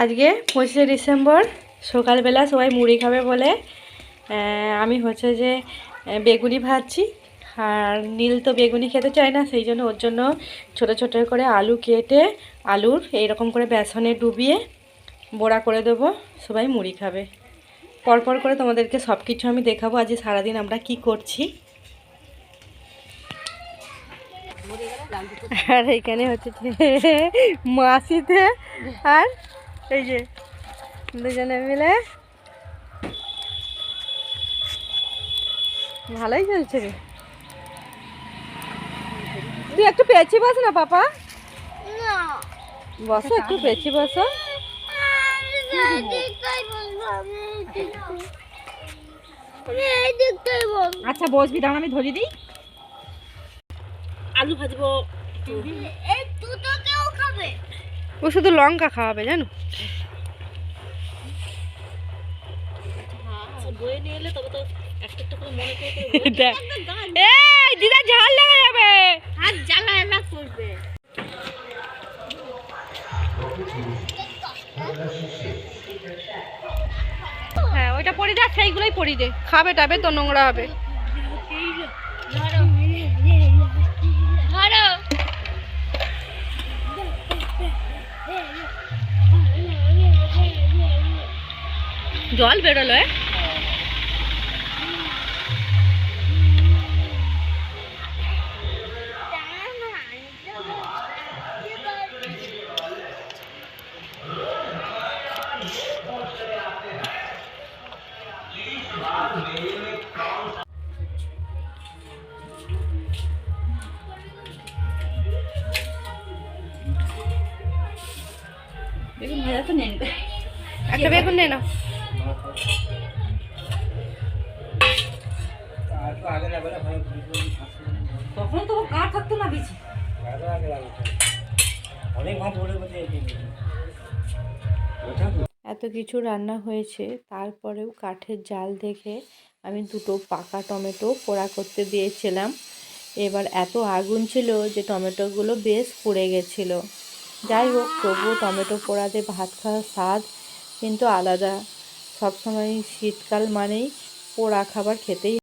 আজকে 25শে ডিসেম্বর সকালবেলা সবাই মুড়ি খাবে বলে আমি হচ্ছে যে বেগুনি ভাজছি। আর নীল তো বেগুনি খেতে চায় না, সেই জন্য ওর জন্য ছোটো ছোটো করে আলু কেটে আলুর এইরকম করে বেসনে ডুবিয়ে বড়া করে দেবো, সবাই মুড়ি খাবে। পরপর করে তোমাদেরকে সব কিছু আমি দেখাবো আজ সারাদিন আমরা কি করছি। আর এইখানে হচ্ছে মাসিতে আর এই যে দুজনে মিলে ভালোই চলছে রে। তুই একটু পেছি বস না পাপা, বসো একটু পেছি বসো। আচ্ছা বসবি, দাঁড়া আমি ধরে দিই। আলু ভাজবো। ও শুধু লঙ্কা খাওয়াবে জানো। বয়ে নিয়ে এলে তবে তো একটা একটা করে মনে করে এই দিদা ঝাল লেগে যাবে, হাত জ্বালা না করবে। হ্যাঁ ওইটা পরি দে, সেইগুলোই পরি দে, খাবে টাবে তো নোংরা হবে। জল বেরোলো। বেগুন ভাজা তো নেই, একটা বেগুন নে না। তখন তো কাঠ থাকতো না বেশি। এত কিছু রান্না হয়েছে, তারপরেও কাঠের জাল দেখে আমি দুটো পাকা টমেটো পোড়া করতে দিয়েছিলাম। এবার এত আগুন ছিল যে টমেটোগুলো বেশ পুড়ে গেছিলো। যাই হোক, তবুও টমেটো পোড়া দিয়ে ভাত খাওয়ার স্বাদ কিন্তু আলাদা। সবসময় শীতকাল মানেই পোড়া খাবার খেতেই